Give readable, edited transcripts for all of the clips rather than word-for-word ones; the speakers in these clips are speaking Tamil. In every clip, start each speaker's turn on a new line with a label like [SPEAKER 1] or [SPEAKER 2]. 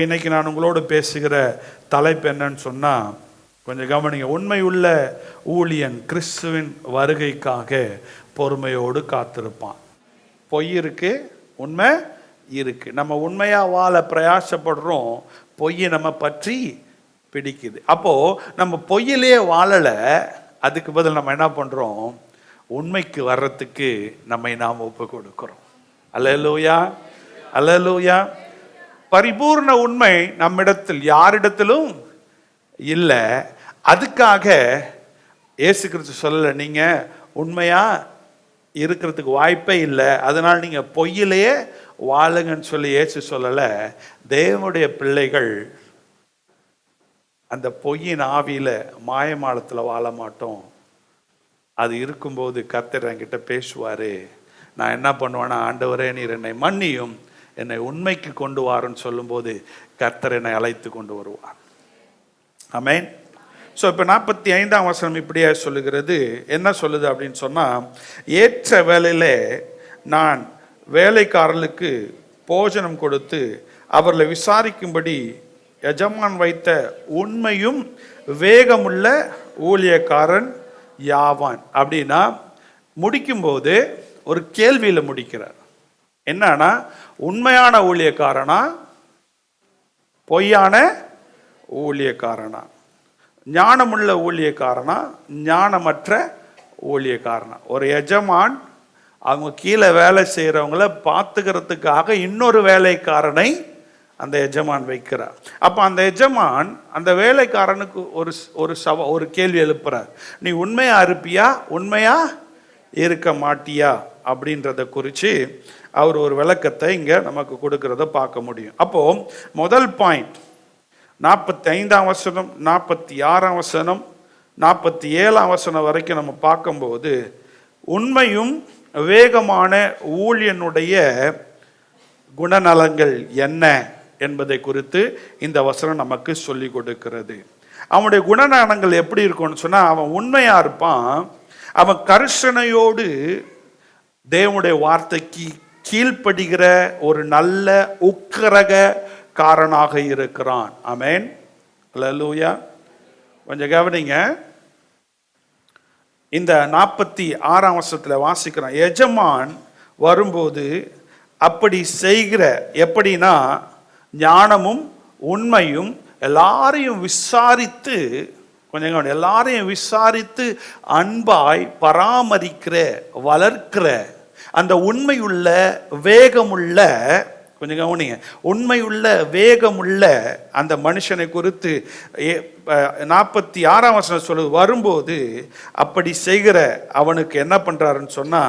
[SPEAKER 1] இன்னைக்கு நான் உங்களோடு பேசுகிற தலைப்பு என்னன்னு சொன்னா, கொஞ்சம் கவனிங்க. உண்மையுள்ள ஊழியன் கிறிஸ்துவின் வருகைக்காக பொறுமையோடு காத்திருப்பான். பொய் இருக்கு, உண்மை இருக்கு. நம்ம உண்மையா வாழ பிரயாசப்படுறோம், பொய்யை நம்ம பற்றி பிடிக்குது. அப்போ நம்ம பொய்யிலே வாழல, அதுக்கு பதில் நம்ம என்ன பண்றோம்? உண்மைக்கு வர்றதுக்கு நம்மை நாம் ஒப்பு கொடுக்கிறோம். அல்லேலூயா, அல்லேலூயா. பரிபூர்ண உண்மை நம்மிடத்தில் யாரிடத்திலும் இல்லை. அதுக்காக இயேசு கிறிஸ்து சொல்லல, நீங்க உண்மையா இருக்கிறதுக்கு வாய்ப்பே இல்லை, அதனால நீங்க பொய்யிலேயே வாழுங்கன்னு சொல்லி இயேசு சொல்லல. தேவனுடைய பிள்ளைகள் அந்த பொய்யின் ஆவியில மாயமாலத்தில் வாழ மாட்டோம். அது இருக்கும்போது கர்த்தர் என்கிட்ட பேசுவாரு. நான் என்ன பண்ணுவேன்னா, ஆண்டவரே நீர் என்னை மன்னியும், என்னை உண்மைக்கு கொண்டு வாருன்னு சொல்லும்போது கர்த்தர் என்னை அழைத்து கொண்டு வருவார். ஆமென். ஸோ இப்போ 45ஆம் வசனம் இப்படியே சொல்லுகிறது. என்ன சொல்லுது அப்படின்னு சொன்னால், ஏற்ற வேளையிலே நான் வேலைக்காரர்களுக்கு போஜனம் கொடுத்து அவர்களை விசாரிக்கும்படி எஜமான் வைத்த உண்மையும் வேகமுள்ள ஊழியக்காரன் யாவான். அப்படின்னா முடிக்கும்போது ஒரு கேள்வியில் முடிக்கிறார். என்னன்னா, உண்மையான ஊழியக்காரனா, பொய்யான ஊழியக்காரனா, ஞானமுள்ள ஊழியக்காரனா, ஞானமற்ற ஊழியக்காரனா. ஒரு எஜமான் அவங்க கீழே வேலை செய்கிறவங்கள பார்த்துக்கிறதுக்காக இன்னொரு வேலைக்காரனை அந்த எஜமான் வைக்கிறார். அப்போ அந்த எஜமான் அந்த வேலைக்காரனுக்கு ஒரு கேள்வி எழுப்புறார். நீ உண்மையா இருப்பியா, உண்மையா இருக்க மாட்டியா அப்படின்றத குறித்து அவர் ஒரு விளக்கத்தை இங்கே நமக்கு கொடுக்கறத பார்க்க முடியும். அப்போ முதல் பாயிண்ட் 45ஆம் வசனம், 46ஆம் வசனம், 47ஆம் வசனம் வரைக்கும் நம்ம பார்க்கும்போது உண்மையும் வேகமான ஊழியனுடைய குணநலங்கள் என்ன என்பதை குறித்து இந்த வசனம் நமக்கு சொல்லி கொடுக்கிறது. அவனுடைய குணநலங்கள் எப்படி இருக்கும்னு சொன்னா, அவன் உண்மையா இருப்பான், அவன் கரிசனையோடு தேவனுடைய வார்த்தைக்கு கீழ்ப்படுகிற ஒரு நல்ல உக்கிரகக்காரனாக இருக்கிறான். ஆமென், அல்லேலூயா. கொஞ்சம் கவனிங்க. இந்த 46ஆம் வசனத்தில் வாசிக்கிறான், எஜமான் வரும்போது அப்படி செய்கிற, எப்படின்னா ஞானமும் உண்மையும் எல்லாரையும் விசாரித்து, கொஞ்சம் எல்லாரையும் விசாரித்து அன்பாய் பராமரிக்கிற, வளர்க்கிற அந்த உண்மையுள்ள வேகமுள்ள, கொஞ்சம் கவனிங்க, உண்மையுள்ள வேகமுள்ள அந்த மனுஷனை குறித்து 46ஆம் வசனம் சொல்லுது. வரும்போது அப்படி செய்கிற அவனுக்கு என்ன பண்றாருன்னு சொன்னா,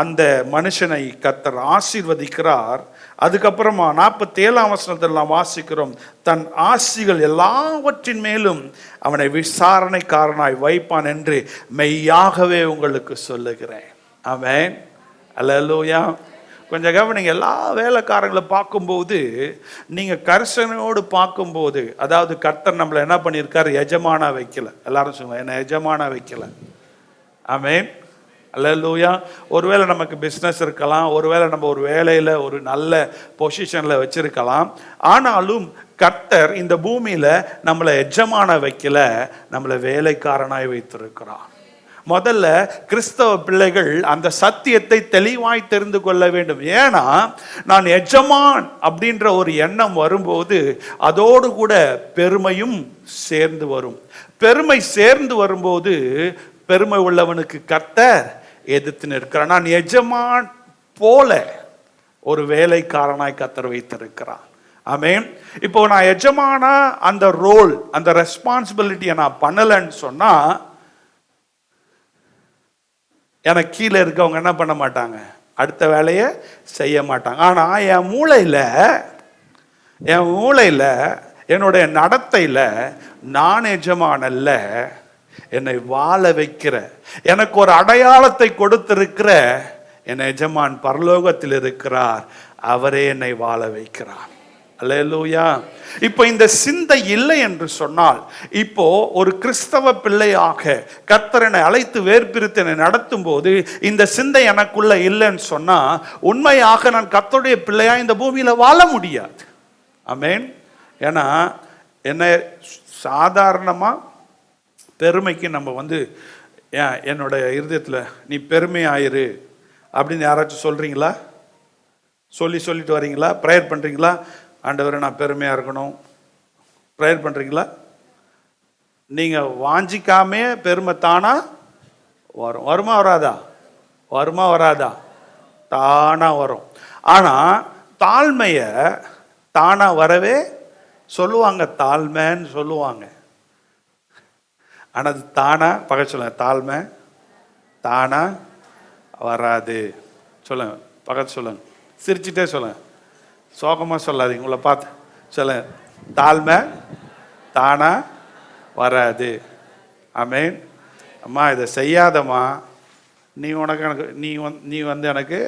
[SPEAKER 1] அந்த மனுஷனை கர்த்தர் ஆசீர்வதிக்கிறார். அதுக்கப்புறமா 47ஆம் வசனத்தில் நாம் வாசிக்கிறோம், தன் ஆசிகள் எல்லாவற்றின் மேலும் அவனை விசாரணைக்காரனாய் வைப்பான் என்று மெய்யாகவே உங்களுக்கு சொல்லுகிறேன். ஆமென், அல்லேலூயா. கொஞ்சம் கவனிங்க. எல்லா வேலைக்காரங்களை பார்க்கும்போது, நீங்க கரிசனையோடு பார்க்கும்போது, அதாவது கர்த்தர் நம்மளை என்ன பண்ணியிருக்காரு, எஜமானா வைக்கல. எல்லாரும் சொல்லுங்க, என்ன எஜமானா வைக்கல. ஆமென், அல்லேலூயா. ஒருவேளை நமக்கு பிஸ்னஸ் இருக்கலாம், ஒருவேளை நம்ம ஒரு வேலையில் ஒரு நல்ல பொசிஷனில் வச்சிருக்கலாம். ஆனாலும் கர்த்தர் இந்த பூமியில் நம்மளை எஜமானா வைக்கல, நம்மளை வேலைக்காரனாய் வைத்திருக்கிறார். முதல்ல கிறிஸ்தவ பிள்ளைகள் அந்த சத்தியத்தை தெளிவாய் தெரிந்து கொள்ள வேண்டும். ஏன்னா, நான் எஜமான் அப்படின்ற ஒரு எண்ணம் வரும்போது அதோடு கூட பெருமையும் சேர்ந்து வரும். பெருமை சேர்ந்து வரும்போது பெருமை உள்ளவனுக்கு கர்த்தர் எதிர்த்து நிற்கிறார். நான் எஜமான் போல ஒரு வேலைக்காரனாய் கர்த்தர் வைத்திருக்கிறார். ஆமென். இப்போ நான் எஜமானா அந்த ரோல், அந்த ரெஸ்பான்சிபிலிட்டியை நான் பண்ணலன்னு சொன்னா, எனக்கு கீழே இருக்கவங்க என்ன பண்ண மாட்டாங்க, அடுத்த வேலையை செய்ய மாட்டாங்க. ஆனா என் மூளையில என்னுடைய நடத்தையில நான் எஜமான் அல்ல, என்னை வாழ வைக்கிற, எனக்கு ஒரு அடையாளத்தை கொடுத்திருக்கிற என் எஜமான் பரலோகத்தில் இருக்கிறார், அவரே என்னை வாழ வைக்கிறார். அல்லேலூயா. இப்போ இந்த சிந்தை இல்லை என்று சொன்னால், இப்போ ஒரு கிறிஸ்தவ பிள்ளையாக கர்த்தரனை அழைத்து வேர்பிரித்தனை நடத்தும் போது இந்த சிந்தை எனக்குள்ள இல்லைன்னு சொன்னா, உண்மையாக நான் கர்த்தருடைய பிள்ளையா இந்த பூமியில வாழ முடியாது. ஆமென். ஏன்னா என்ன, சாதாரணமாக பெருமைக்கு நம்ம வந்து என்னோட இருதயத்தில் நீ பெருமையாயிரு அப்படின்னு யாராச்சும் சொல்கிறீங்களா? சொல்லிட்டு வரீங்களா? ப்ரேயர் பண்ணுறீங்களா? ஆண்டவரை நான் பெருமையாக இருக்கணும் ப்ரேயர் பண்ணுறீங்களா? நீங்கள் வாஞ்சிக்காமே பெருமை தானா வரும். வருமா வராதா? வருமா வராதா? தானாக வரும். ஆனால் தாழ்மையை தானாக வரவே சொல்லுவாங்க, தாழ்மைன்னு சொல்லுவாங்க. ஆனால் அது தானா பகை சொல்லுங்க, தாழ்மை தானா வராது. சொல்லுங்க, பக்கத்து சொல்லுங்க, சிரிச்சுட்டே சொல்லுங்க, சோகமாக சொல்லாதீங்க, உங்களை பார்த்து சொல்லுங்க, தாழ்மை தானா வராது. ஆமென். அம்மா இதை செய்யாதம்மா, நீ உனக்கு எனக்கு நீ வந்து எனக்கு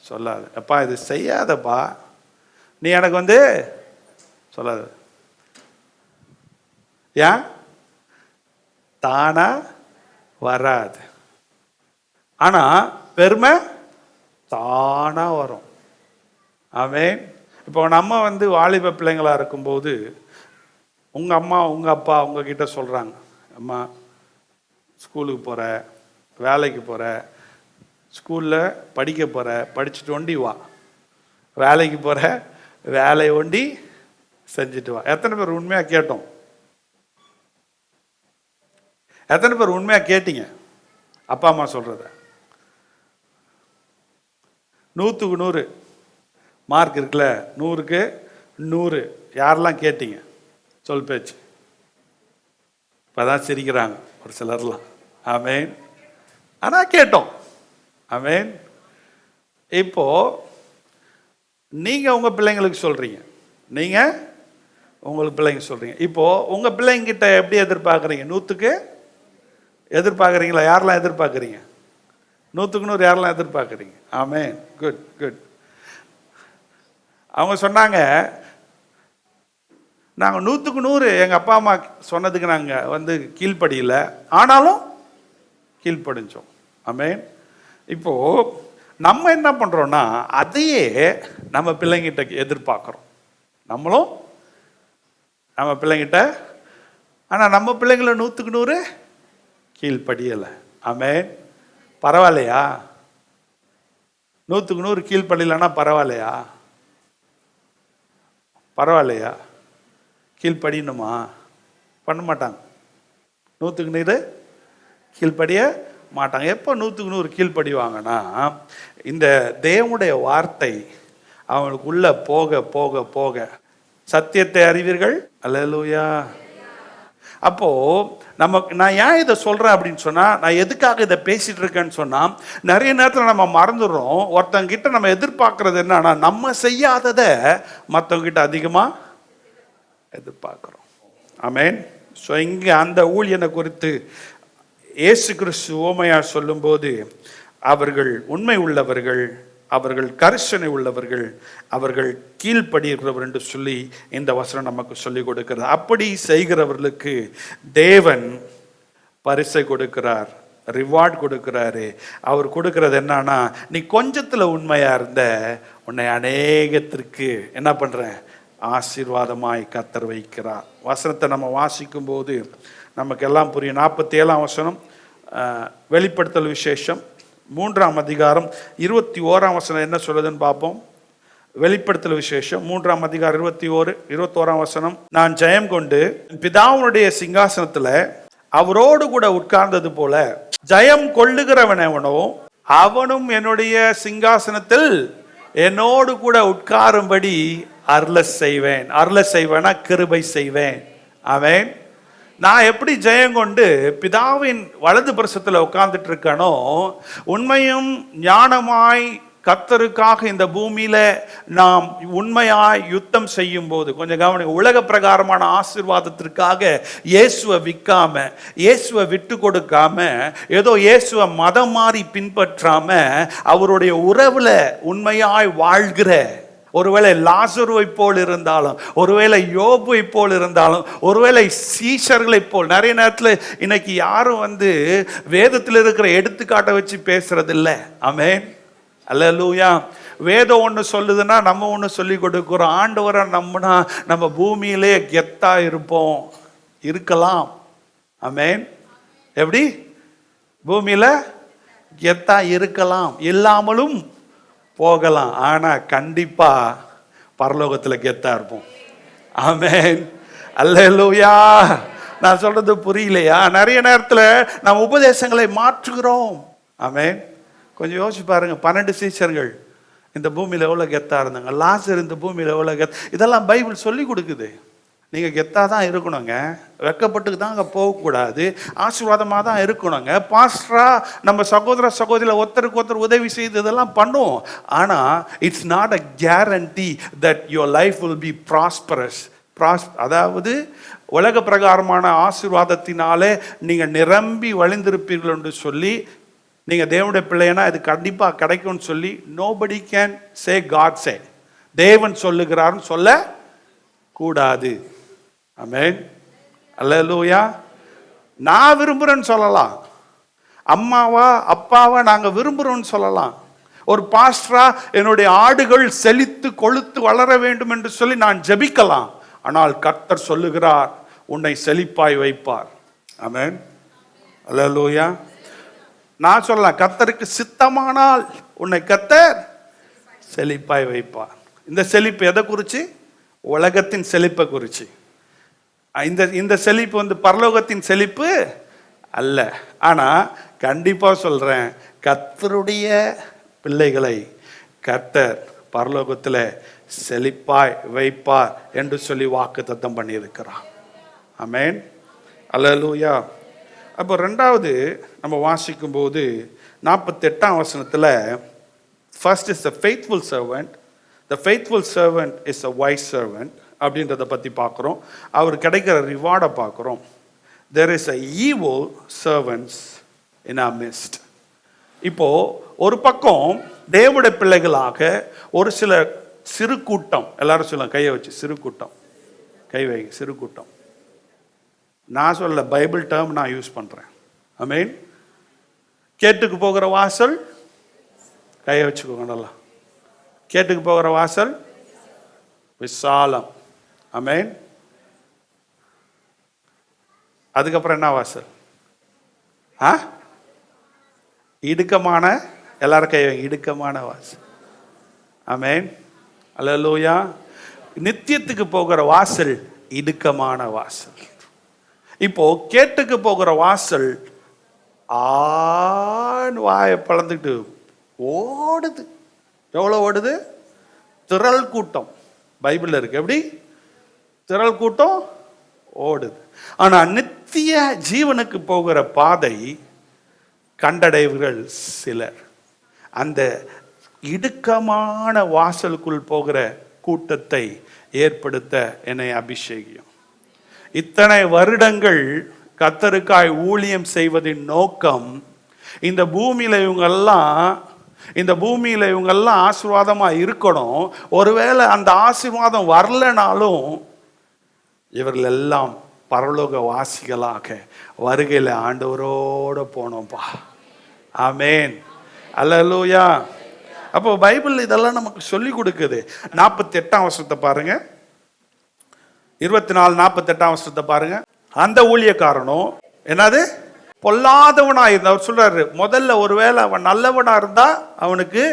[SPEAKER 1] சொல்லாது. அப்பா இது செய்யாதப்பா, நீ எனக்கு வந்து சொல்லாது. ஏன்? தானா வராது. ஆனால் பெருமை தானா வரும். ஆமென். இப்போ நம்ம வந்து வாலிப பிள்ளைங்களாக இருக்கும்போது உங்கள் அம்மா உங்கள் அப்பா உங்ககிட்ட சொல்கிறாங்க, அம்மா ஸ்கூலுக்கு போகிற, வேலைக்கு போகிற, ஸ்கூலில் படிக்க போகிற, படிச்சுட்டு ஒண்டி வா, வேலைக்கு போகிற, வேலையை ஒண்டி செஞ்சுட்டு வா. எத்தனை பேர் உண்மையாக கேட்டோம்? எத்தனை பேர் உண்மையாக கேட்டீங்க அப்பா அம்மா சொல்கிறத? 100க்கு 100 மார்க் இருக்குல்ல, 100க்கு 100 யாரெல்லாம் கேட்டீங்க சொல் பேச்சு? இப்போதான் சிரிக்கிறாங்க ஒரு சிலர்லாம். ஆமென். ஆனால் கேட்டோம். ஆமென். இப்போ நீங்கள் உங்கள் பிள்ளைங்களுக்கு சொல்கிறீங்க, நீங்கள் உங்களுக்கு பிள்ளைங்க சொல்கிறீங்க. இப்போது உங்கள் பிள்ளைங்கிட்ட எப்படி எதிர்பார்க்குறீங்க? 100க்கு எதிர்பார்க்குறீங்களா? யாரெல்லாம் எதிர்பார்க்குறீங்க? 100க்கு 100 யாரெல்லாம் எதிர்பார்க்குறீங்க? ஆமென். Good good. அவங்க சொன்னாங்க, நாங்கள் 100க்கு 100 எங்கள் அப்பா அம்மா சொன்னதுக்கு நாங்கள் வந்து கீழ்ப்படியில், ஆனாலும் கீழ்ப்படிஞ்சோம். ஆமென். இப்போது நம்ம என்ன பண்ணுறோன்னா அதையே நம்ம பிள்ளைங்கிட்ட எதிர்பார்க்குறோம். நம்மளும் நம்ம பிள்ளைங்கிட்ட, ஆனால் நம்ம பிள்ளைங்கள 100க்கு 100 கீழ்ப்படியலை. ஆமென். பரவாயில்லையா? 100க்கு 100 கீழ்ப்படியலைன்னா பரவாயில்லையா? பரவாயில்லையா? கீழ்ப்படியணுமா? பண்ண மாட்டாங்க. 100க்கு 100 கீழ்ப்படிய மாட்டாங்க. எப்போ 100க்கு 100 கீழ்ப்படிவாங்கன்னா, இந்த தேவனுடைய வார்த்தை அவங்களுக்கு உள்ள போக போக போக சத்தியத்தை அறிவீர்கள். அல்லேலூயா. அப்போ நான் ஏன் இதை சொல்றேன் அப்படின்னு சொன்னா, நான் எதுக்காக இதை பேசிட்டு இருக்கேன்னு சொன்னா, நிறைய நேரத்தில் நம்ம மறந்துடுறோம். ஒருத்தங்க கிட்ட நம்ம எதிர்பார்க்கறது என்னன்னா, நம்ம செய்யாததை மற்றவங்க கிட்ட அதிகமா எதிர்பார்க்கிறோம். ஆமென். ஸோ இங்கே அந்த ஊழியனை குறித்து இயேசு கிறிஸ்து உவமையா சொல்லும்போது, அவர்கள் உண்மை உள்ளவர்கள், அவர்கள் கரிசனை உள்ளவர்கள், அவர்கள் கீழ்ப்படுகிறவர் என்று சொல்லி இந்த வசனம் நமக்கு சொல்லிக் கொடுக்கிறது. அப்படி செய்கிறவர்களுக்கு தேவன் பரிசை கொடுக்கிறார், ரிவார்ட் கொடுக்கிறாரு. அவர் கொடுக்கிறது என்னன்னா, நீ கொஞ்சத்தில் உண்மையா இருந்த உன்னை அநேகத்திற்கு என்ன பண்றேன், ஆசீர்வாதமாய் கர்த்தர் வைக்கிறார். வசனத்தை நம்ம வாசிக்கும் போது நமக்கு எல்லாம் புரியும். 47ஆம் வசனம், வெளிப்படுத்தல் விசேஷம் 3ஆம் அதிகாரம் 21ஆம் வசனம் என்ன சொல்லுதுன்னு பார்ப்போம். வெளிப்படுத்தல் விசேஷம் 3ஆம் அதிகாரம் 21ஆம் வசனம், நான் ஜெயம் கொண்டு பிதாவுடைய சிங்காசனத்துல அவரோடு கூட உட்கார்ந்தது போல ஜெயம் கொள்ளுகிறவனவனோ அவனும் என்னுடைய சிங்காசனத்தில் என்னோடு கூட உட்காரும்படி அருள செய்வேன். அருள செய்வேனா கிருபை செய்வேன். ஆமென். நான் எப்படி ஜெயம் கொண்டு பிதாவின் வலது பரிசத்தில் உட்கார்ந்துட்டு இருக்கனோ, உண்மையும் ஞானமாய் கர்த்தருக்காக இந்த பூமியில நாம் உண்மையாய் யுத்தம் செய்யும் போது, கொஞ்சம் கவனிங்க, உலக பிரகாரமான ஆசீர்வாதத்திற்காக இயேசுவை விற்காம, இயேசுவை விட்டு கொடுக்காம, ஏதோ இயேசுவை மதம் மாறி பின்பற்றாம, அவருடைய உறவுல உண்மையாய் வாழ்கிற, ஒருவேளை லாசருவை போல் இருந்தாலும், ஒருவேளை யோபுவை போல் இருந்தாலும், ஒருவேளை சீஷர்களை போல், நிறைய நேரத்தில் இன்னைக்கு யாரும் வந்து வேதத்தில் இருக்கிற எடுத்துக்காட்டை வச்சு பேசுறது இல்லை. ஆமென். அல்லேலூயா. வேதம் ஒன்று சொல்லுதுன்னா நம்ம ஒன்று சொல்லி கொடுக்குறோம். ஆண்டவரை நம்பினா நம்ம பூமியிலே கெத்தா இருப்போம், இருக்கலாம். ஆமென். எப்படி? பூமியில கெத்தா இருக்கலாம், இல்லாமலும் போகலாம். ஆனா கண்டிப்பா பரலோகத்துல கெத்தா இருப்போம். ஆமென். அல்லேலூயா. நான் சொல்றது புரியலையா? நிறைய நேரத்துல நம்ம உபதேசங்களை மாற்றுகிறோம். ஆமென். கொஞ்சம் யோசிச்சு பாருங்க. 12 சீஷர்கள் இந்த பூமியில எவ்வளவு கெத்தா இருந்தாங்க. லாசர் இந்த பூமியில எவ்வளவு கெத்தா. இதெல்லாம் பைபிள் சொல்லி கொடுக்குது. நீங்க கெத்தா தான் இருக்கணுங்க, வெக்கப்பட்டுக்கு தான் அங்கே போகக்கூடாது, ஆசீர்வாதமாக தான் இருக்கணுங்க. பாஸ்டரா நம்ம சகோதர சகோதரியில் ஒருத்தருக்கு ஒருத்தர் உதவி செய்து இதெல்லாம் பண்ணுவோம். ஆனால் it's not a guarantee that your life will be prosperous. அதாவது உலக பிரகாரமான ஆசீர்வாதத்தினாலே நீங்கள் நிரம்பி வழிந்திருப்பீர்கள் என்று சொல்லி நீங்கள் தேவனுடைய பிள்ளைனா இது கண்டிப்பாக கிடைக்கும்னு சொல்லி நோபடி கேன் சே காட் சே. தேவன் சொல்லுகிறார்னு சொல்ல கூடாது. ஆமென். அல்லேலூயா. நான் விரும்புகிறேன்னு சொல்லலாம், அம்மாவா அப்பாவா நாங்கள் விரும்புகிறோன்னு சொல்லலாம். ஒரு பாஸ்டரா என்னுடைய ஆடுகள் செழித்து கொழுத்து வளர வேண்டும் என்று சொல்லி நான் ஜெபிக்கலாம். ஆனால் கர்த்தர் சொல்லுகிறார், உன்னை செழிப்பாய் வைப்பார். ஆமென். அல்லேலூயா. நான் சொல்லலாம், கர்த்தருக்கு சித்தமானால் உன்னை கர்த்தர் செழிப்பாய் வைப்பார். இந்த செழிப்பு எதை குறித்து? உலகத்தின் செழிப்பை குறித்து. இந்த செழிப்பு வந்து பரலோகத்தின் செழிப்பு அல்ல. ஆனால் கண்டிப்பாக சொல்கிறேன், கர்த்தருடைய பிள்ளைகளை கர்த்தர் பரலோகத்தில் செழிப்பாய் வைப்பார் என்று சொல்லி வாக்குத்தத்தம் பண்ணியிருக்கிறார். ஆமென். அல்லேலூயா. அப்போ ரெண்டாவது நம்ம வாசிக்கும் போது 48ஆம் வசனத்தில் first is a faithful servant, the faithful servant is a wise servant அப்படின்றத பற்றி பார்க்குறோம். அவர் கிடைக்கிற ரிவார்டை பார்க்குறோம். there is a evil servants in our midst. இப்போ ஒரு பக்கம் தேவனுடைய பிள்ளைகளாக ஒரு சில சிறு கூட்டம், எல்லாரும் சொல்லுங்க கையை வச்சு, சிறு கூட்டம், கை வைங்க, சிறு கூட்டம். நான் சொல்ல, பைபிள் டேர்ம் நான் யூஸ் பண்றேன். ஆமென். கேட்டுக்கு போகிற வாசல், கையை வச்சுக்கோங்க நல்லா. கேட்டுக்கு போகிற வாசல் விசாலம். ஆமென். அதுக்கப்புறம் என்ன வாசல்? இடுக்கமான, எல்லாரும் கை வைங்க, இடுக்கமான வாசல். ஆமென். அல்லேலூயா. நித்தியத்துக்கு போகிற வாசல் இடுக்கமான வாசல். இப்போ கேட்டுக்கு போகிற வாசல் வாயை பழந்துக்கிட்டு ஓடுது. எவ்வளவு ஓடுது? திரள் கூட்டம். பைபிள்ல இருக்கு. எப்படி? திரள் கூட்டம் ஓடுது. ஆனா நித்திய ஜீவனுக்கு போகிற பாதை கண்டடைவர்கள் சிலர். அந்த இடுக்கமான வாசலுக்குள் போகிற கூட்டத்தை ஏற்படுத்த என்னை அபிஷேகியும். இத்தனை வருடங்கள் கர்த்தருக்காய் ஊழியம் செய்வதின் நோக்கம், இந்த பூமியில இவங்கெல்லாம் ஆசீர்வாதமா இருக்கணும். ஒருவேளை அந்த ஆசீர்வாதம் வரலனாலும் இவர்கள் எல்லாம் பரலோக வாசிகளாக வருகையில் ஆண்டவரோட போனோம்பா. ஆமென். அல்லேலூயா. அப்போ பைபிள் இதெல்லாம் நமக்கு சொல்லி கொடுக்குது. 48ஆம் வசனத்தை பாருங்க, 24, 48ஆம் வசனத்தை பாருங்க. அந்த ஊழியக்காரனும் என்னது பொல்லாதவனா இருந்தா, அவர் சொல்றாரு, முதல்ல ஒருவேளை அவன் நல்லவனா இருந்தா அவனுக்கு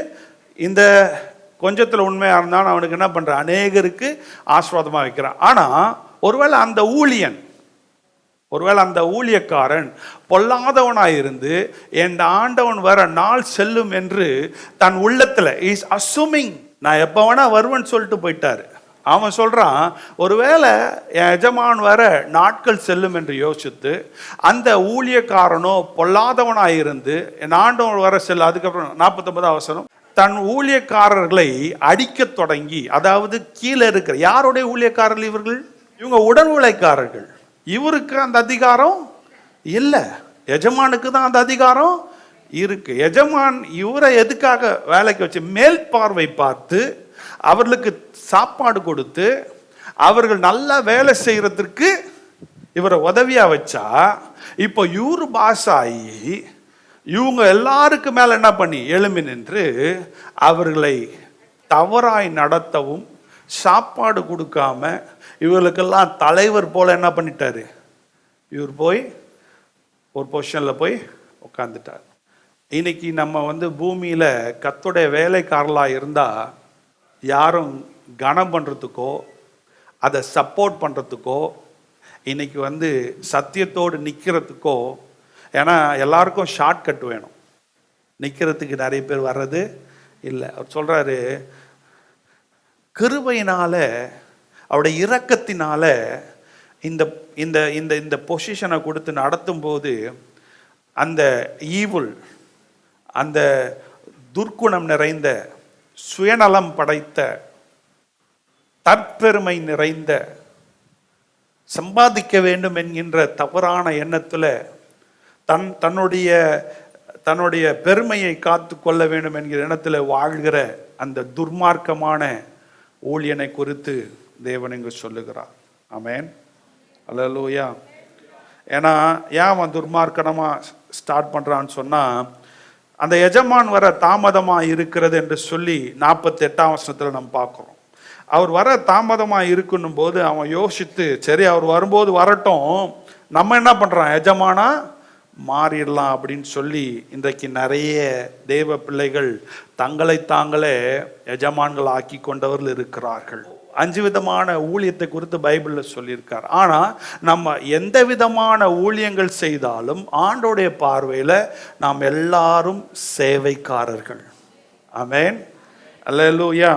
[SPEAKER 1] இந்த கொஞ்சத்துல உண்மையா இருந்தான், அவனுக்கு என்ன பண்ற, அநேகருக்கு ஆசீர்வாதமா வைக்கிறான். ஆனா ஒருவேளை அந்த ஊழியக்காரன் பொல்லாதவனாய் இருந்து என் ஆண்டவன் வர நாள் செல்லும் என்று தன் உள்ளத்துல இஸ் அஸ்யூமிங், நான் எப்ப வேணா வருவேன்னு சொல்லிட்டு போயிட்டாரு. அவன் சொல்றான், ஒருவேளை என் எஜமான் வர நாட்கள் செல்லும் என்று யோசித்து அந்த ஊழியக்காரனோ பொல்லாதவனாய் இருந்து என் ஆண்டவன் வர செல்ல. அதுக்கப்புறம் 49ஆம் வசனம், தன் ஊழியக்காரர்களை அடிக்க தொடங்கி, அதாவது கீழே இருக்கிற யாருடைய ஊழியக்காரர்கள் இவர்கள்? இவங்க உடன் உழைக்காரர்கள். இவருக்கு அந்த அதிகாரம் இல்லை, எஜமானுக்கு தான் அந்த அதிகாரம் இருக்கு. எஜமான் இவரை எதுக்காக வேலைக்கு வச்சு மேல் பார்வை பார்த்து அவர்களுக்கு சாப்பாடு கொடுத்து அவர்கள் நல்லா வேலை செய்யறதுக்கு இவரை உதவியா வச்சா, இப்போ இவரு பாஸ் ஆகி இவங்க எல்லாருக்கும் மேல என்ன பண்ணி எழும்பி நின்று அவர்களை தவறாய் நடத்தவும், சாப்பாடு கொடுக்காம இவர்களுக்கெல்லாம் தலைவர் போல என்ன பண்ணிட்டாரு, இவர் போய் ஒரு பொசிஷனில் போய் உட்காந்துட்டார். இன்னைக்கு நம்ம பூமியில் கர்த்தருடைய வேலைக்காரலாக இருந்தால் யாரும் கனம் பண்ணுறதுக்கோ அதை சப்போர்ட் பண்ணுறதுக்கோ இன்னைக்கு சத்தியத்தோடு நிற்கிறதுக்கோ, ஏன்னா எல்லாருக்கும் ஷார்ட்கட் வேணும், நிற்கிறதுக்கு நிறைய பேர் வர்றது இல்லை. அவர் சொல்கிறாரு, கிருபையினால அவருடைய இரக்கத்தினால இந்த இந்த இந்த இந்த பொசிஷனை கொடுத்து நடத்தும் போது அந்த ஈவுல், அந்த துர்க்குணம் நிறைந்த, சுயநலம் படைத்த, தற்பெருமை நிறைந்த, சம்பாதிக்க வேண்டும் என்கின்ற தவறான எண்ணத்தில் தன்னுடைய பெருமையை காத்து கொள்ள வேண்டும் என்கிற எண்ணத்தில் வாழ்கிற அந்த துர்மார்க்கமான ஊழியனை குறித்து தேவன் இங்கு சொல்லுகிறார். ஆமென், அல்லேலூயா. ஏன்னா ஏன் அவன் துர்மார்க்கனமாக ஸ்டார்ட் பண்ணுறான்னு சொன்னால், அந்த எஜமான் வர தாமதமாக இருக்கிறது என்று சொல்லி 48ஆம் வசனத்தில் நம்ம பார்க்குறோம். அவர் வர தாமதமாக இருக்குன்னும் போது அவன் யோசித்து, சரி அவர் வரும்போது வரட்டும், நம்ம என்ன பண்ணுறான், எஜமானா மாறிடலாம் அப்படின்னு சொல்லி இன்றைக்கு நிறைய தேவ பிள்ளைகள் தங்களை தாங்களே எஜமான்கள் ஆக்கி கொண்டவர்கள் இருக்கிறார்கள். 5 விதமான ஊழியத்தை குறித்து பைபிளில் சொல்லியிருக்கார். ஆனால் நம்ம எந்த விதமான ஊழியங்கள் செய்தாலும் ஆண்டோடைய பார்வையில் நாம் எல்லாரும் சேவைக்காரர்கள். ஆமென், அல்லேலூயா.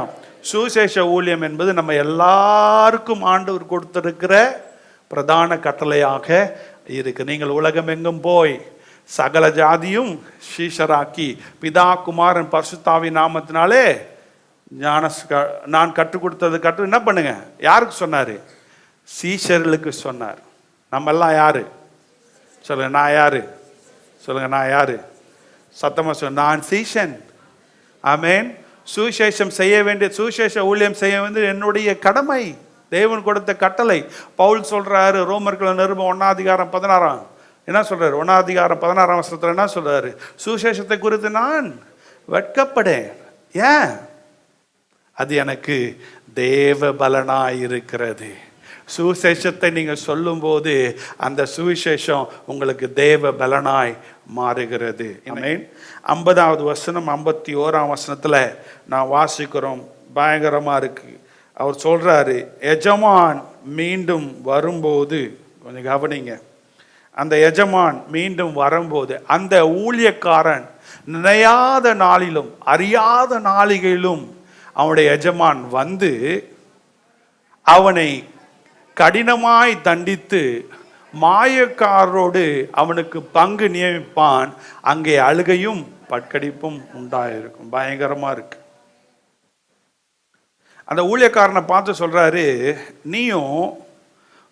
[SPEAKER 1] சுவிசேஷ ஊழியம் என்பது நம்ம எல்லாருக்கும் ஆண்டவர் கொடுத்திருக்கிற பிரதான கட்டளையாக இருக்கு. நீங்கள் உலகம் எங்கும் போய் சகல ஜாதியும் சீஷராக்கி பிதா குமாரன் பரிசுத்தாவின் நாமத்தினாலே நான் கற்றுக் கொடுத்தது என்ன பண்ணுங்க, யாருக்கு சொன்னாரு, சீஷர்களுக்கு சொன்னார். நம்ம எல்லாம் யாரு சொல்லுங்க, நான் யாரு சொல்லுங்க, நான் யாரு, சத்தமா சொல்லுங்க, நான் சீஷன். ஆமென். சுவிசேஷம் செய்ய வேண்டிய, சுவிசேஷ ஊழியம் செய்ய வேண்டியது என்னுடைய கடமை, தேவன் கொடுத்த கட்டளை. பவுல் சொல்றாரு ரோமர்கள் நிருபம் 1:16 என்ன சொல்றாரு, 1:16 வசனத்துல என்ன சொல்றாரு, சுவிசேஷத்தை குறித்து நான் வெட்கப்படேன். ஏன், அது எனக்கு தேவ பலனாய் இருக்கிறது. சுவிசேஷத்தை நீங்க சொல்லும் போது அந்த சுவிசேஷம் உங்களுக்கு தேவ பலனாய் மாறுகிறது. 50வது வசனம் 51ஆம் வசனத்துல நான் வாசிக்கிறோம், பயங்கரமா இருக்கு. அவர் சொல்றாரு, எஜமான் மீண்டும் வரும்போது, கொஞ்சம் கவனிங்க, அந்த எஜமான் மீண்டும் வரும்போது அந்த ஊழியக்காரன் நினையாத நாளிலும் அறியாத நாளிகளிலும் அவனுடைய எஜமான் வந்து அவனை கடினமாய் தண்டித்து மாயக்காரரோடு அவனுக்கு பங்கு நியமிப்பான். அங்கே அழுகையும் பட்கடிப்பும் உண்டாயிருக்கும். பயங்கரமா இருக்கு. அந்த ஊழியக்காரனை பார்த்து சொல்றாரு, நீயும்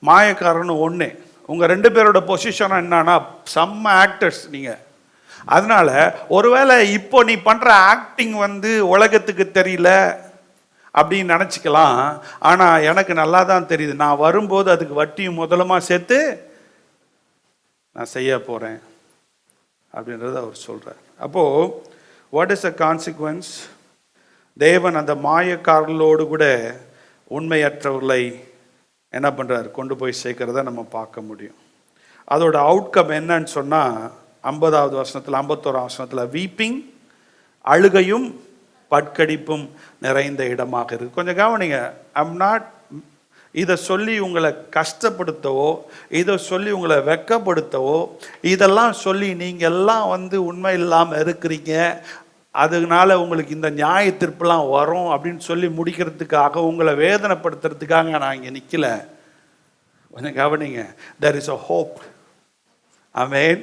[SPEAKER 1] மாயக்காரனும் ஒண்ணு, உங்க 2 பேரோட பொசிஷன் என்னன்னா செம்ம ஆக்டர்ஸ் நீங்க. அதனால ஒருவேளை இப்போ நீ பண்ற ஆக்டிங் உலகத்துக்கு தெரியல அப்படின்னு நினச்சிக்கலாம். ஆனால் எனக்கு நல்லா தான் தெரியுது, நான் வரும்போது அதுக்கு வட்டியும் முதலமா சேர்த்து நான் செய்ய போகிறேன் அப்படின்றத அவர் சொல்கிறார். அப்போது வாட் இஸ் த கான்சிக்வன்ஸ்? தேவன் அந்த மாயக்காரர்களோடு கூட உண்மையற்றவர்களை என்ன பண்ணுறார், கொண்டு போய் சேர்க்கிறத நம்ம பார்க்க முடியும். அதோட அவுட்கம் என்னன்னு சொன்னால் 50வது வசனத்தில் 51ஆம் வசனத்தில் வீப்பிங், அழுகையும் பட்கடிப்பும் நிறைந்த இடமாக இருக்குது. கொஞ்சம் கவனிங்க. ஐம் நாட் இதை சொல்லி உங்களை கஷ்டப்படுத்தவோ, இதை சொல்லி உங்களை வெட்கப்படுத்தவோ, இதெல்லாம் சொல்லி நீங்கள் எல்லாம் உண்மை இல்லாமல் இருக்கிறீங்க, அதனால உங்களுக்கு இந்த நியாய தீர்ப்புலாம் வரும் அப்படின்னு சொல்லி முடிக்கிறதுக்காக, உங்களை வேதனைப்படுத்துறதுக்காக நான் இங்கே நிற்கல. கொஞ்சம் கவனிங்க. there is a hope. ஆமென்.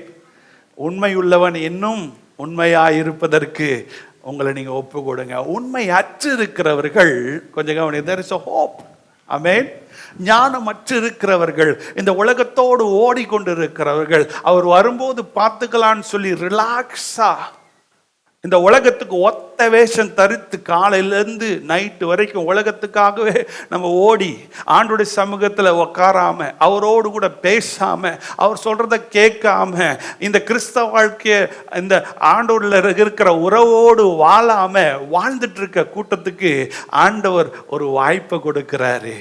[SPEAKER 1] உண்மையுள்ளவன் இன்னும் உண்மையாக இருப்பதற்கு உங்களை நீங்கள் ஒப்பு கொடுங்க. உண்மை அற்று இருக்கிறவர்கள், கொஞ்சம் கவனி, there is a hope. ஆமென். ஞானமற்று இருக்கிறவர்கள், இந்த உலகத்தோடு ஓடிக்கொண்டு இருக்கிறவர்கள், அவர் வரும்போது பார்த்துக்கலான்னு சொல்லி ரிலாக்ஸா இந்த உலகத்துக்கு ஒத்த வேஷம் தரித்து காலையிலேருந்து நைட்டு வரைக்கும் உலகத்துக்காகவே நம்ம ஓடி ஆண்டோடைய சமூகத்தில் உக்காராம, அவரோடு கூட பேசாம, அவர் சொல்றத கேட்காம, இந்த கிறிஸ்தவ வாழ்க்கைய இந்த ஆண்டோட இருக்கிற உறவோடு வாழாம வாழ்ந்துட்டு இருக்க கூட்டத்துக்கு ஆண்டவர் ஒரு வாய்ப்பை கொடுக்கிறாரு.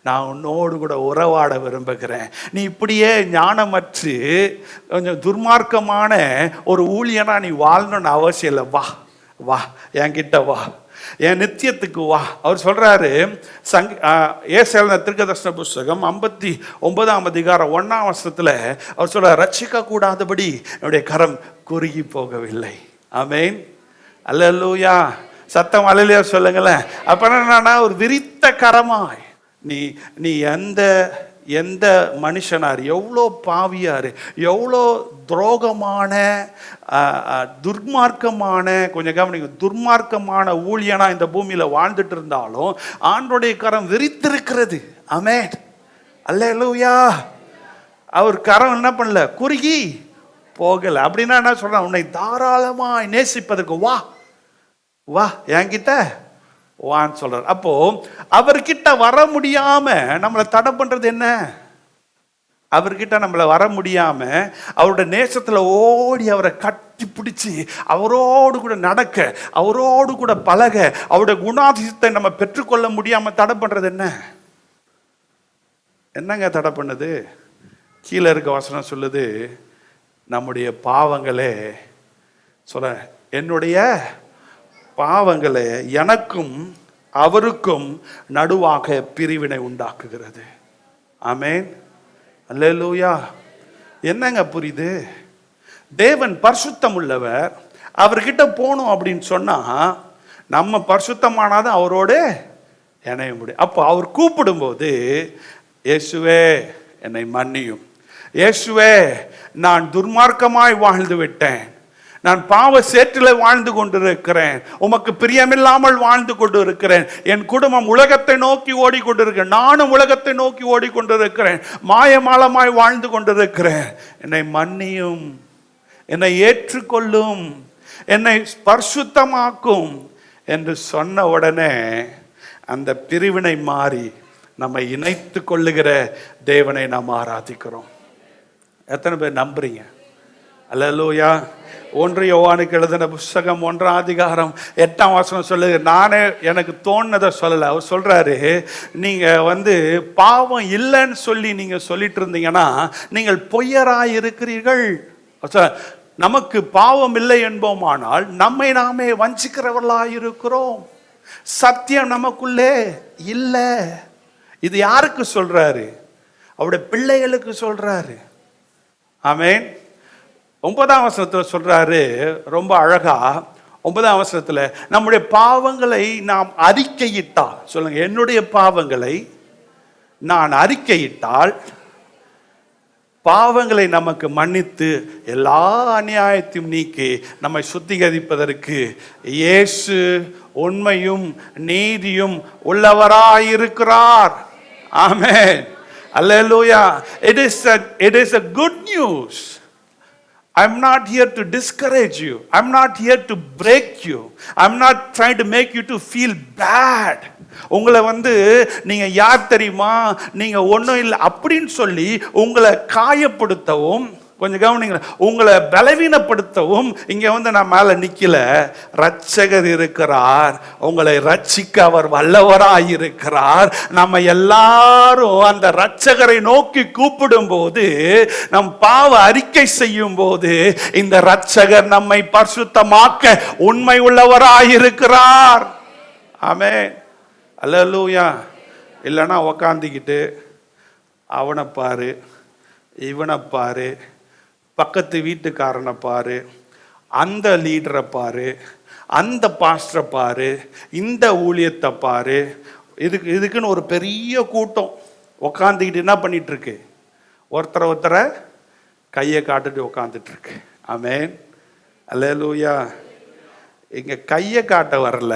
[SPEAKER 1] நான் உன்னோடு கூட உறவாட விரும்புகிறேன். நீ இப்படியே ஞானமற்று கொஞ்சம் துர்மார்க்கமான ஒரு ஊழியனா நீ வாழணும்னு அவசியம் இல்லை. வா வா, என்கிட்ட வா, என் நித்தியத்துக்கு வா. அவர் சொல்றாரு, ஏசாயா தீர்க்கதரிசன புஸ்தகம் 59ஆம் அதிகாரம் 1ஆம் வசனத்துல அவர் சொல்ற, ரட்சிக்க கூடாதபடி என்னுடைய கரம் குறுகி போகவில்லை. ஆமென், அல்லேலூயா. சத்தம் அல்லேலூயா சொல்லுங்களேன். அப்ப என்னன்னா, ஒரு விரித்த கரமாய் நீ எந்த மனுஷனார், எவ்வளோ பாவியார், எவ்வளோ துரோகமான துர்மார்க்கமான, கொஞ்சம் கவனிங்க, துர்மார்க்கமான ஊழியனா இந்த பூமியில் வாழ்ந்துட்டு இருந்தாலும் ஆண்டோடைய கரம் விரித்திருக்கிறது. ஆமென், அல்லேலூயா. அவர் கரம் என்ன பண்ணல, குறுகி போகல. அப்படின்னா என்ன சொல்றான், உன்னை தாராளமாய் நேசிப்பதற்கு வா வா, என்கிட்ட வான்னு சொல்றார். அப்போ அவர்கிட்ட வர முடியாம நம்மளை தடை பண்றது என்ன? அவர்கிட்ட நம்மளை வர முடியாம அவருடைய நேசத்துல ஓடி அவரை கட்டி பிடிச்சி அவரோடு கூட நடக்க, அவரோடு கூட பழக, அவருடைய குணாதிசயத்தை நம்ம பெற்றுக்கொள்ள முடியாம தடை பண்றது என்ன? என்னங்க தடை பண்ணுது? கீழே இருக்க வசனம் சொல்லுது, நம்முடைய பாவங்களே சொல்ல, என்னுடைய பாவங்களே எனக்கும் அவருக்கும் நடுவாக பிரிவினை உண்டாக்குகிறது. ஆமென், அல்லேலூயா. என்னங்க புரியுது? தேவன் பரிசுத்தம் உள்ளவர். அவர்கிட்ட போகணும் அப்படின்னு சொன்னா நம்ம பரிசுத்தமானாதான் அவரோடு இணைய முடியும். அப்போ அவர் கூப்பிடும்போது, இயேசுவே என்னை மன்னியும், இயேசுவே நான் துர்மார்க்கமாய் வாழ்ந்து விட்டேன், நான் பாவ சேற்றில வாழ்ந்து கொண்டிருக்கிறேன், உமக்கு பிரியமில்லாமல் வாழ்ந்து கொண்டிருக்கிறேன், என் குடும்பம் உலகத்தை நோக்கி ஓடிக்கொண்டிருக்கிறேன், நானும் உலகத்தை நோக்கி ஓடிக்கொண்டிருக்கிறேன், மாயமாலமாய் வாழ்ந்து கொண்டிருக்கிறேன், என்னை மன்னியும், என்னை ஏற்றுக்கொள்ளும், என்னை பரிசுத்தமாக்கும் என்று சொன்ன உடனே அந்த பிரிவினை மாறி நம்மை இணைத்து கொள்ளுகிற தேவனை நாம் ஆராதிக்கிறோம். எத்தனை பேர் நம்புறீங்க? அல்லேலூயா. 1 யோவானுக்கு எழுதின புஸ்தகம் 1ஆம் அதிகாரம் 8ஆம் வசனம் சொல்லுது. நானே எனக்கு தோணுனதை சொல்லலை. அவர் சொல்றாரு, நீங்க பாவம் இல்லைன்னு சொல்லி நீங்க சொல்லிட்டு இருந்தீங்கன்னா நீங்கள் பொய்யராய் இருக்கிறீர்கள். நமக்கு பாவம் இல்லை என்போமானால் நம்மை நாமே வஞ்சிக்கிறவர்களாய் இருக்கிறோம். சத்தியம் நமக்குள்ளே இல்லை. இது யாருக்கு சொல்றாரு? அவருடைய பிள்ளைகளுக்கு சொல்றாரு. ஆமென். 9ஆம் வசனத்தில் சொல்றாரு ரொம்ப அழகா. 9ஆம் வசனத்தில், நம்முடைய பாவங்களை நாம் அறிக்கையிட்டால், சொல்லுங்க, என்னுடைய பாவங்களை நான் அறிக்கையிட்டால் பாவங்களை நமக்கு மன்னித்து எல்லா அநியாயத்தையும் நீக்கி நம்மை சுத்திகரிப்பதற்கு இயேசு உண்மையும் நீதியும் உள்ளவராயிருக்கிறார். ஆமென், அல்லேலூயா. It is a good news. I'm not here to discourage you. I'm not here to break you. I'm not trying to make you to feel bad. உங்களை நீங்க யார் தெரியுமா, நீங்க ஒன்றும் இல்லை அப்படின்னு சொல்லி உங்களை காயப்படுத்தவும், கொஞ்சம் கவனிங்க, உங்களை பலவீனப்படுத்தவும் இங்க நான் மேல நிக்கல. ரட்சகர் இருக்கிறார், உங்களை ரட்சிக்க அவர் வல்லவராயிருக்கிறார். நம்ம எல்லாரும் அந்த ரட்சகரை நோக்கி கூப்பிடும் போது, நம் பாவ அறிக்கை செய்யும் போது, இந்த ரட்சகர் நம்மை பரிசுத்தமாக்க உண்மை உள்ளவராயிருக்கிறார். ஆமென், அல்லேலூயா. இல்லைன்னா உக்காந்துக்கிட்டு அவனை பாரு, இவனை பாரு, பக்கத்து வீட்டுக்காரனை பாரு, அந்த லீடரை பாரு, அந்த பாஸ்டரை பாரு, இந்த ஊழியத்தை பாரு, இதுக்குன்னு ஒரு பெரிய கூட்டம் உக்காந்துக்கிட்டு என்ன பண்ணிட்டு இருக்கு, ஒருத்தரை கையை காட்டுட்டு உக்காந்துட்டு இருக்கு. ஆமென், அல்லேலூயா. இங்க கையை காட்ட வரல,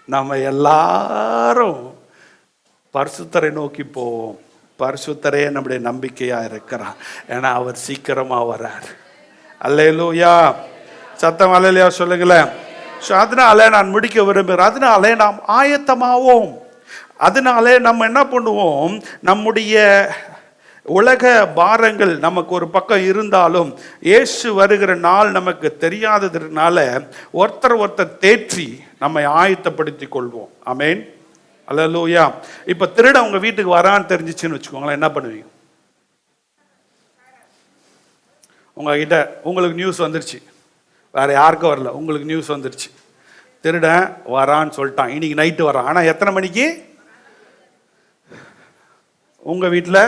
[SPEAKER 1] நம்ம எல்லாரும் பரிசுத்தரை நோக்கி போவோம். பரிசுத்தரே நம்முடைய நம்பிக்கையா இருக்கிறார். ஏன்னா அவர் சீக்கிரமா வர்றார். அல்லேலூயா. சத்தம் அல்லேலூயா சொல்லுங்களேன். ஸோ அதனால நான் முடிக்க விரும்புகிறேன். அதனாலே நாம் ஆயத்தமாவோம். அதனாலே நம்ம என்ன பண்ணுவோம், நம்முடைய உலக பாரங்கள் நமக்கு ஒரு பக்கம் இருந்தாலும் இயேசு வருகிற நாள் நமக்கு தெரியாததுனால ஒருத்தர் தேற்றி நம்மை ஆயத்தப்படுத்தி கொள்வோம். ஆமென், அல்லேலூயா. இப்போ திருட உங்க வீட்டுக்கு வரான்னு தெரிஞ்சிச்சுன்னு வச்சுக்கோங்களேன், என்ன பண்ணுவீங்க? உங்ககிட்ட உங்களுக்கு நியூஸ் வந்துருச்சு, வேற யாருக்கும் வரல, உங்களுக்கு நியூஸ் வந்துருச்சு, திருடன் வரான்னு சொல்லிட்டான், இன்னைக்கு நைட்டு வரான். ஆனால் எத்தனை மணிக்கு? உங்கள் வீட்டில்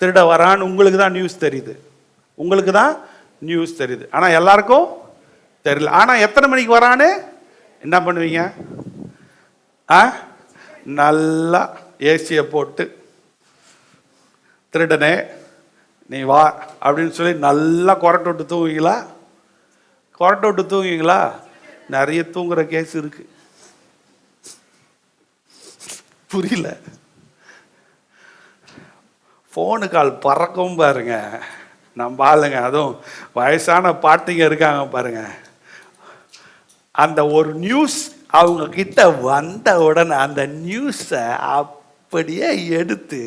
[SPEAKER 1] திருட வரான்னு உங்களுக்கு தான் நியூஸ் தெரியுது, உங்களுக்கு தான் நியூஸ் தெரியுது, ஆனால் எல்லாருக்கும் தெரியல. ஆனால் எத்தனை மணிக்கு வரான்னு என்ன பண்ணுவீங்க? நல்லா ஏசியை போட்டு திருடனே நீ வா அப்படின்னு சொல்லி நல்லா கொரட்டை விட்டு தூங்குவீங்களா? கொரட்டை விட்டு தூங்குவீங்களா? நிறைய தூங்குற கேஸ் இருக்கு. புரியல. ஃபோனு கால் பறக்கவும் பாருங்க நம்ம ஆளுங்க, அதுவும் வயசான பாட்டிங்க இருக்காங்க பாருங்க, அந்த ஒரு நியூஸ் அவங்க கிட்ட வந்த உடனே அந்த நியூஸை அப்படியே எடுத்து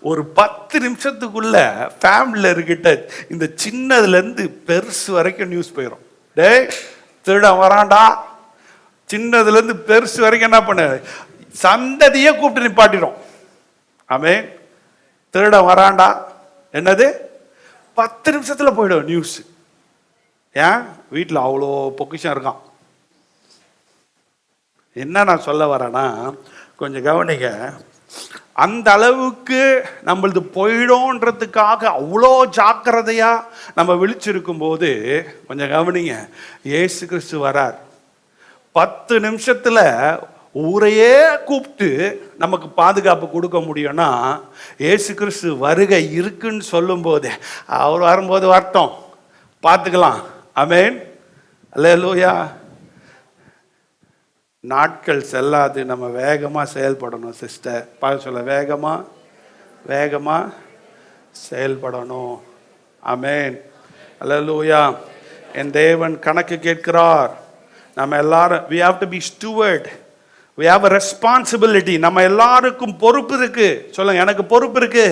[SPEAKER 1] ஒரு 10 நிமிஷத்துக்குள்ள ஃபேமிலியில் இருக்கிட்ட இந்த சின்னதுலேருந்து பெருசு வரைக்கும் நியூஸ் போயிடும். டேய் திருடன் வரான்டா, சின்னதுலேருந்து பெருசு வரைக்கும் என்ன பண்ண சந்ததியே கூப்பிட்டு நிப்பாட்டிடும். ஆமென். திருடன் வரான்டா என்னது 10 நிமிஷத்துல போயிடும் நியூஸ். ஏன்? வீட்டில் அவ்வளோ பொக்கிஷம் இருக்கான். என்ன நான் சொல்ல வரேன்னா, கொஞ்சம் கவனிங்க. அந்த அளவுக்கு நம்மளது போயிடும்ன்றதுக்காக அவ்வளோ ஜாக்கிரதையா நம்ம விழிச்சிருக்கும் போது கொஞ்சம் கவனிங்க, இயேசு கிறிஸ்து வரார். 10 நிமிஷத்துல ஊரையே கூப்பிட்டு நமக்கு பாதுகாப்பு கொடுக்க முடியும்னா, இயேசு கிறிஸ்து வருகை இருக்குன்னு சொல்லும் போது அவர் வரும்போது வரட்டும் பார்த்துக்கலாம். ஆமென், அல்லேலூயா. நாட்கள் செல்லாது, நம்ம வேகமாக செயல்படணும் சிஸ்டர். பார்க்க சொல்ல, வேகமாக செயல்படணும். ஆமென், அல்லேலூயா. என் தேவன் கணக்கு கேட்கிறார். நம்ம எல்லாரும் we have to be steward, we have a responsibility. நம்ம எல்லாருக்கும் பொறுப்பு இருக்கு. சொல்லுங்க, எனக்கு பொறுப்பு இருக்கு,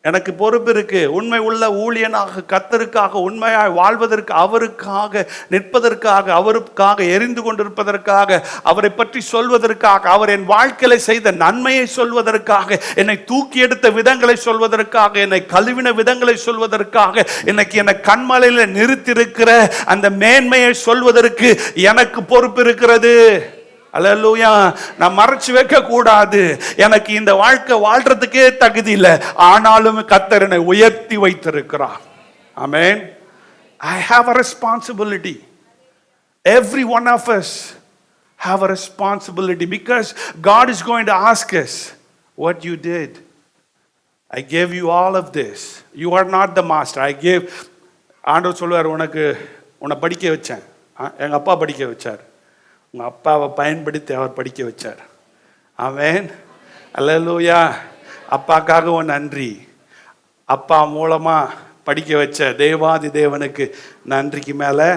[SPEAKER 1] எனக்கு பொறுப்பு இருக்கு. உண்மை உள்ள ஊழியனாக கர்த்தருக்காக உண்மையாய் வாழ்வதற்கு, அவருக்காக நிற்பதற்காக, அவருக்காக எரிந்து கொண்டிருப்பதற்காக, அவரை பற்றி சொல்வதற்காக, அவர் என் வாழ்க்கையில செய்த நன்மையை சொல்வதற்காக, என்னை தூக்கி எடுத்த விதங்களை சொல்வதற்காக, என்னை கழுவின விதங்களை சொல்வதற்காக, இன்னைக்கு என்னை கண்மலையில நிறுத்தியிருக்கிற அந்த மேன்மையை சொல்வதற்கு எனக்கு பொறுப்பு இருக்கிறது. அல்லேலூயா. நான் மறைச்சு வைக்க கூடாது. எனக்கு இந்த வாழ்க்கை வாழ்றதுக்கே தகுதி இல்லை, ஆனாலும் கர்த்தர் என்னை உயர்த்தி வைத்திருக்கிறார். ஆமென். I have a responsibility. Every one of us have a responsibility because God is going to ask us what you did. I gave you all of this. You are not the master. I gave. ஆண்டவர் சொல்லுவார், உன்னை படிக்க வச்சேன், எங்க அப்பா படிக்க வச்சார், உங்கள் அப்பாவை பயன்படுத்தி அவர் படிக்க வச்சார். ஆமென், அல்லேலூயா. அப்பாக்காக நன்றி. அப்பா மூலமாக படிக்க வச்ச தேவாதி தேவனுக்கு நன்றிக்கு மேலே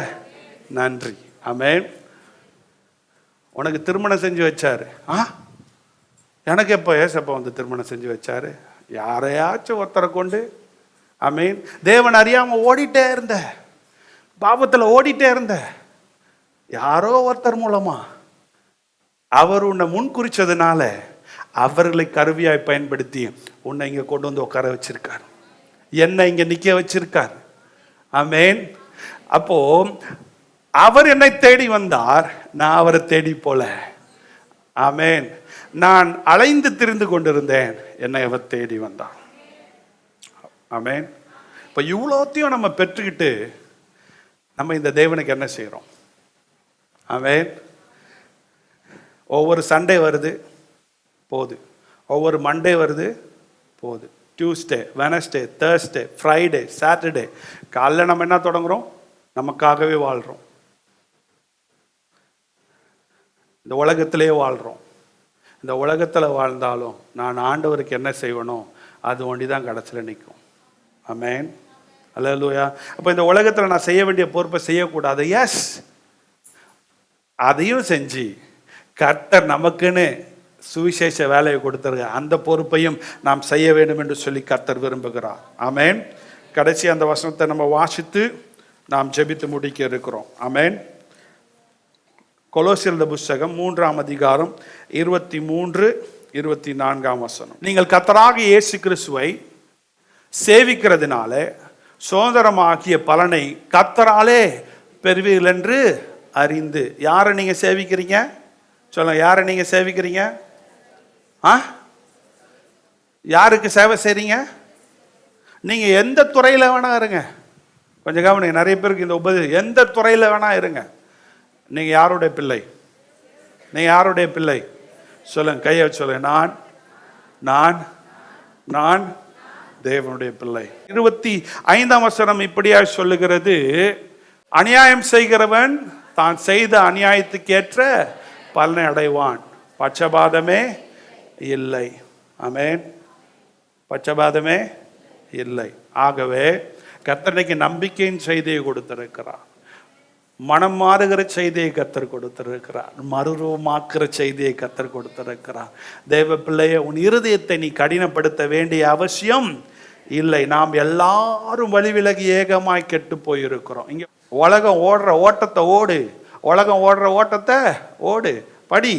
[SPEAKER 1] நன்றி. ஆமென். உனக்கு திருமணம் செஞ்சு வச்சாரு. எனக்கு எப்போ ஏசப்பா வந்து திருமணம் செஞ்சு வச்சாரு? யாரையாச்சும் ஒருத்தரை கொண்டு. ஆமென். தேவன் அறியாமல் ஓடிட்டே இருந்த, பாவத்தில் ஓடிட்டே இருந்த, யாரோ ஒருத்தர் மூலமா அவர் உன்னை முன் குறிச்சதுனால அவர்களை கருவியாய் பயன்படுத்தி உன்னை இங்க கொண்டு வந்து உட்கார வச்சிருக்கார், என்னை இங்க நிக்க வச்சிருக்கார். ஆமென். அப்போ அவர் என்னை தேடி வந்தார், நான் அவரை தேடி போல. ஆமென். நான் அலைந்து திரிந்து கொண்டிருந்தேன், என்னை அவர் தேடி வந்தார். ஆமென். இப்ப இவ்வளோத்தையும் நம்ம பெற்றுக்கிட்டு நம்ம இந்த தேவனுக்கு என்ன செய்யறோம்? ஆமென். ஒவ்வொரு சண்டே வருது போகுது, ஒவ்வொரு மண்டே வருது போகுது, Tuesday, Wednesday, Thursday, Friday, Saturday. காலைல நம்ம என்ன தொடங்குறோம்? நமக்காகவே வாழ்கிறோம், இந்த உலகத்திலே வாழ்கிறோம். இந்த உலகத்தில் வாழ்ந்தாலும் நான் ஆண்டவருக்கு என்ன செய்வனோ அது ஒண்டி தான் கடைசியில் நிற்கும். ஆமென், அல்லேலூயா. அப்போ இந்த உலகத்தில் நான் செய்ய வேண்டிய பொறுப்பை செய்யக்கூடாது. எஸ், அதையும் செஞ்சு கர்த்தர் நமக்குன்னு சுவிசேஷ வேலையை கொடுத்துருங்க. அந்த பொறுப்பையும் நாம் செய்ய வேண்டும் என்று சொல்லி கர்த்தர் விரும்புகிறார். ஆமேன். கடைசி அந்த வசனத்தை நம்ம வாசித்து நாம் ஜெபித்து முடிக்க இருக்கிறோம். ஆமேன். கொலோசியர் புஸ்தகம் 3ஆம் அதிகாரம் 23-24 வசனம். நீங்கள் கர்த்தராகிய இயேசு கிறிஸ்துவை சேவிக்கிறதுனால சுதந்திரமாகிய பலனை கர்த்தராலே பெறுவீர்கள் என்று அறிந்து. யாரை நீங்க சேவிக்கிறீங்க? சொல்லுங்க, யாரை நீங்க சேவிக்கிறீங்க? யாருக்கு சேவை செய்றீங்க? நீங்க எந்த துறையில வேணா இருங்க. கொஞ்சம் கவனிங்க, நிறைய பேருக்கு இந்த எந்த துறையில வேணா இருங்க. நீங்க யாருடைய பிள்ளை? நீங்க யாருடைய பிள்ளை? சொல்லுங்க, கையை சொல்லுங்க. நான் நான் நான் தேவனுடைய பிள்ளை. 25ஆம் வசனம் இப்படியாக சொல்லுகிறது, அநியாயம் செய்கிறவன் தான் செய்த அநியாயத்துக்கேற்ற பலனை அடைவான், பட்சபாதமே இல்லை. ஆமென். பட்சபாதமே இல்லை. ஆகவே கர்த்தருக்கு நம்பிக்கையின் செய்தியை கொடுத்திருக்கிறார், மனம் மாறுகிற செய்தியை கர்த்தர் கொடுத்திருக்கிறார், மறுரூபமாக்குற செய்தியை கர்த்தர் கொடுத்திருக்கிறார். தேவ பிள்ளையை, உன் இருதயத்தை நீ கடினப்படுத்த வேண்டிய அவசியம் இல்லை. நாம் எல்லாரும் வழி விலகி ஏகமாய் கெட்டு போயிருக்கிறோம். இங்க உலகம் ஓடுற ஓட்டத்தை ஓடு, உலகம் ஓடுற ஓட்டத்தை ஓடு. படி,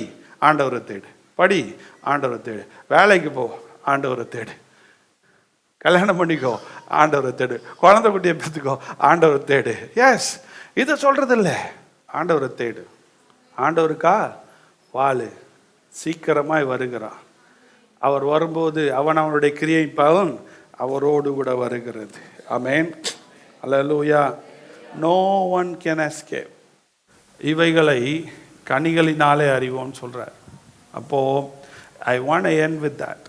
[SPEAKER 1] ஆண்டவரை தேடு. படி, ஆண்டவரை தேடு. வேலைக்கு போ, ஆண்டவரை தேடு. கல்யாணம் பண்ணிக்கோ, ஆண்டவரை தேடு. குழந்தை குட்டியை பெற்றுக்கோ, ஆண்டவரை தேடு. எஸ், இது சொல்றது இல்லை. ஆண்டவரை தேடு. ஆண்டவருக்கா வாழு. சீக்கிரமாய் வருகிறான். அவர் வரும்போது அவனுடைய கிரியை பலன் அவரோடு கூட வருகிறது. ஆமென். அல்லேலூயா. No one can escape. இவைகளை கனிகளினாலே அறிவோம்னு சொல்றார். அப்போ I want to end with that.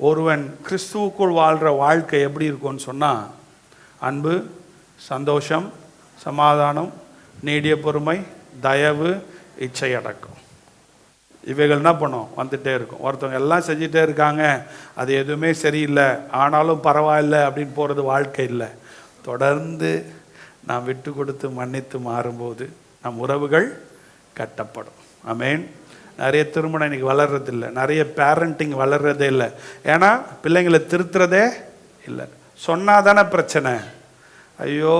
[SPEAKER 1] ஒருவன் கிறிஸ்துவுக்குள் வாழ்கிற வாழ்க்கை எப்படி இருக்கும்னு சொன்னால், அன்பு, சந்தோஷம், சமாதானம், நீடிய பொறுமை, தயவு, இச்சை அடக்கம். இவைகள் என்ன பண்ணும்? வந்துட்டே இருக்கும். ஒருத்தவங்க எல்லாம் செஞ்சிட்டே இருக்காங்க, அது எதுவுமே சரியில்லை, ஆனாலும் பரவாயில்லை அப்படின்னு போகிறது வாழ்க்கை இல்லை. தொடர்ந்து நாம் விட்டு கொடுத்து மன்னித்து மாறும்போது நம் உறவுகள் கட்டப்படும். ஆமென். நிறைய திருமணம் இன்னைக்கு வளர்றதில்லை, நிறைய பேரண்டிங் வளர்றதே இல்லை. ஏன்னா பிள்ளைங்களை திருத்துறதே இல்லை. சொன்னாதானே பிரச்சனை. ஐயோ,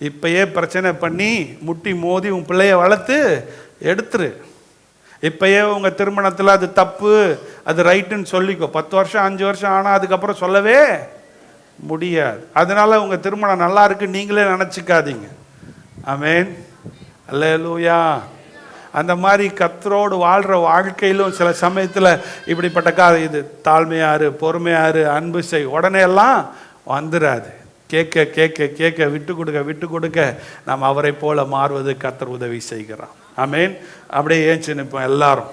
[SPEAKER 1] இப்பயே பிரச்சனை பண்ணி முட்டி மோதி உன் பிள்ளைய வளர்த்து எடுத்துரு. இப்பயே உங்க திருமணத்தில் அது தப்பு, அது ரைட்டுன்னு சொல்லிக்கோ. 10 வருஷம் 5 வருஷம் ஆனால் அதுக்கப்புறம் சொல்லவே முடியாது. அதனால உங்க திருமணம் நல்லா இருக்கு நீங்களே நினச்சிக்காதீங்க. ஆமென். அல்லேலூயா. அந்த மாதிரி கர்த்தரோடு வாழ்கிற வாழ்க்கையிலும் சில சமயத்தில் இப்படிப்பட்ட இது தாழ்மையாரு, பொறுமையாரு, அன்பு செய், உடனே எல்லாம் வந்துடாது. கேட்க கேட்க கேட்க விட்டு கொடுக்க விட்டு கொடுக்க நாம் அவரை போல மாறுவது கர்த்தர் உதவி செய்கிறார். ஆமென். அப்படியே ஏஞ்சி நிற்போம் எல்லாரும்.